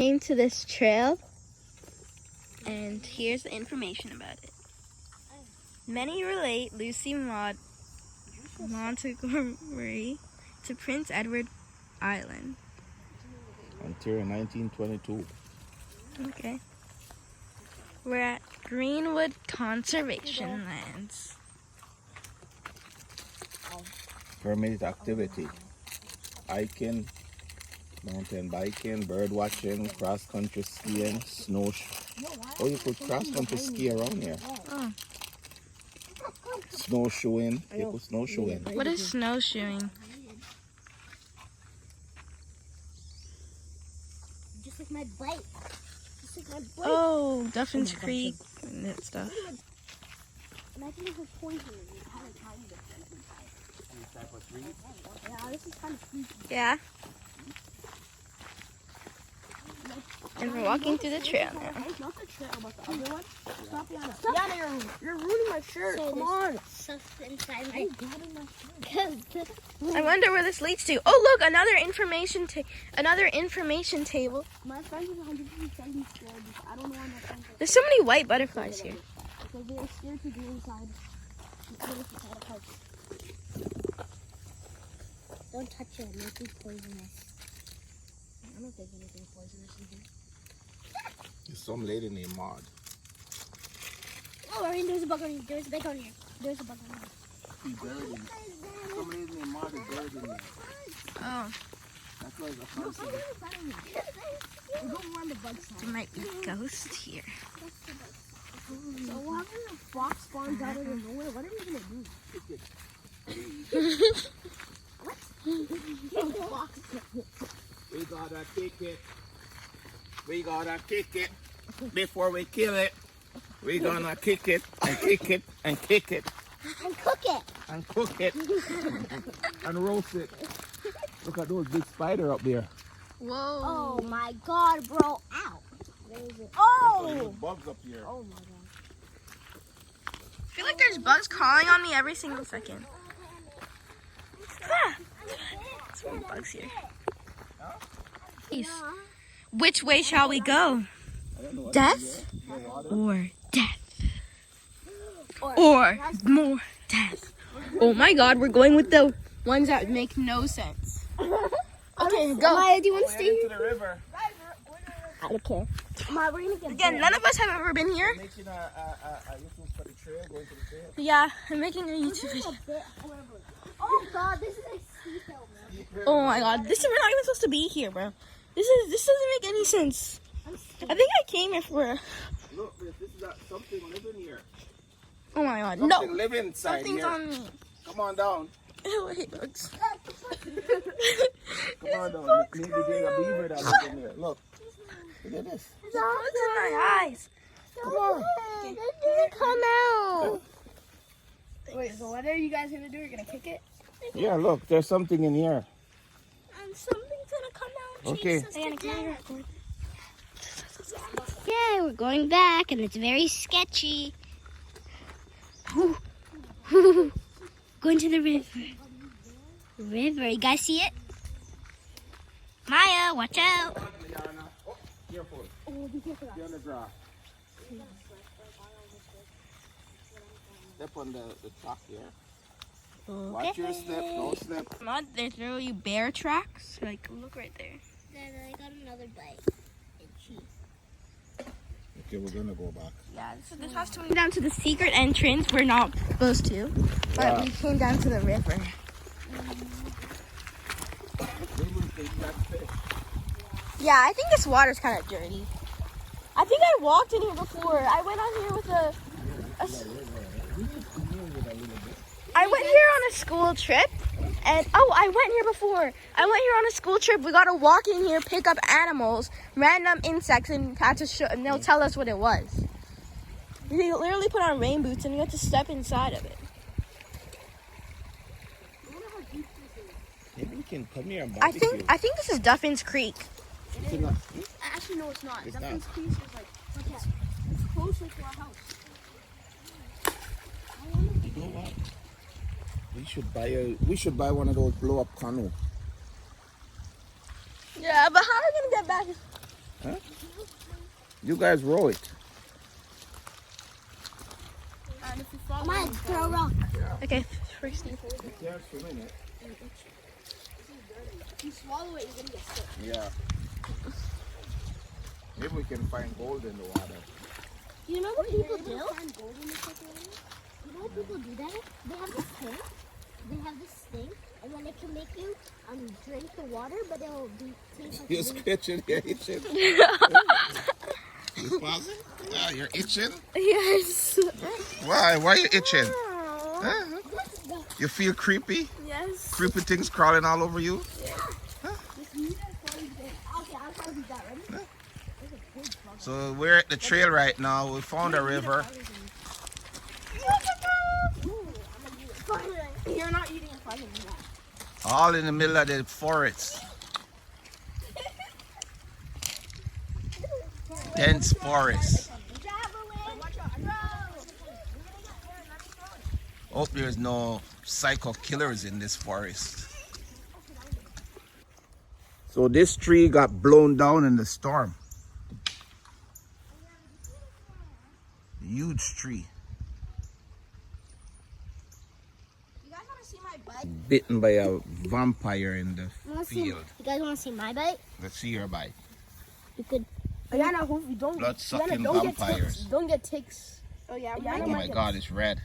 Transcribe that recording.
Came to this trail, and here's the information about it. Many relate Lucy Maud Montgomery to Prince Edward Island. Ontario, 1922. Okay. We're at Greenwood Conservation Lands. Permitted activity. Hiking, mountain biking, bird watching, cross-country skiing, Oh, you could cross-country ski around here. Oh. Snowshoeing. You could snowshoeing. What is snowshoeing? Just like my bike. Just like my bike. Oh, Duffin's Creek and that stuff. Imagine if it's poison. You kind of time this. Yeah, this is kind of freaky. Yeah. And we're walking through the trail now. Not the trail, but the other one. Stop, Yana. Yana, you're ruining my shirt. So come on. Stuff inside my shirt. I wonder where this leads to. Oh, look, another information table. My friend is 170 scared. I don't know why my friend is. There's so many white butterflies here. Because they are scared to go inside. Don't touch it. It might be poisonous. I don't think anything poisonous in here. There's some lady named Maud. Oh, Irene, there's a bug on here. There's a bug on here. There's a bug on here. Some lady named Maud is buried in there. Oh, That's why it's a We don't want the bug there sign. might be ghosts here. So what happens if a fox spawns out of nowhere? What are we gonna do? What? Fox. We gotta kick it. We gotta kick it. Before we kill it, we gonna kick it and kick it and kick it And cook it. and cook it and roast it. Look at those big spider up there. Whoa. Oh my god, bro. Ow. Oh! There's bugs up here. Oh my god. I feel like there's bugs crawling on me every single second. Ah, there's more bugs here. Which way shall we go? Death or death? Or more death? Oh my god, we're going with the ones that make no sense. Okay, go. Maya, do you want to stay Into here? the river. I don't care. Maya, we're gonna get Again, none of us have ever been here. Making a YouTube for the trail, going to the trail. Yeah, I'm making a YouTube video. Oh god, this is like seashell, man. Oh my god, we're not even supposed to be here, bro. This doesn't make any sense. I think I came here for. Look, this is something living here. Oh my god, Something no! living inside Something's here. on me. Come on down. Ew, I hate bugs. Come on down. Maybe there's a beaver that lives in there. Look. Look at this. There's bugs in my eyes. Come on. Come out. Wait, so what are you guys gonna do? You're gonna kick it? Yeah, look. There's something in here. And something's gonna come out. Okay. Yeah, we're going back, and it's very sketchy. Going to the river. River, you guys see it? Maya, watch out. Oh, careful. Be on the grass. Step on the chalk here. Watch your step, no step. Not they throw you bear tracks. Like, look right there. Then I got another bite. Okay, we're gonna go back. Yeah, this has to be down to the secret entrance. We're not supposed to, but we came down to the river. Yeah, I think this water's kind of dirty. I think I walked in here before. I went on here with I went here on a school trip, and I went here before. I went here on a school trip. We got to walk in here, pick up animals, random insects, and had to show, and they'll tell us what it was. We literally put on rain boots, and we had to step inside of it. Maybe we can come here and barbecue. I think this is Duffin's Creek. Actually, no, it's not. It's Duffin's not. Creek is like, look at it. It's closer to our house. You know what? We should buy one of those blow up canoe. Yeah, but how are we gonna get back? Huh? You guys row it. I might throw a rock. Okay, first. Yes, a minute. If you swallow it, you're gonna get sick. Yeah. Maybe we can find gold in the water. You know what people do? You know what people do that? They have this thing. They have this thing, and then it can make you drink the water, but it'll be taste like You're really- scratching, you're itching. You pausing? Yeah, you're itching? Yes. Why? Why are you itching? Huh? You feel creepy? Yes. Creepy things crawling all over you? Okay, I'll tell you that. Ready? So we're at the trail right now. We found a river. You're not eating in front of me. All in the middle of the forest. Dense forest. Hope there's no psycho killers in this forest. So this tree got blown down in the storm. Huge tree. You guys want to see my butt? Bitten by a vampire in the field. You guys want to see my bite? Let's see your bite. You could. Ayana, don't Blood-sucking don't vampires. Don't get ticks. Oh yeah, Oh my god, it's red.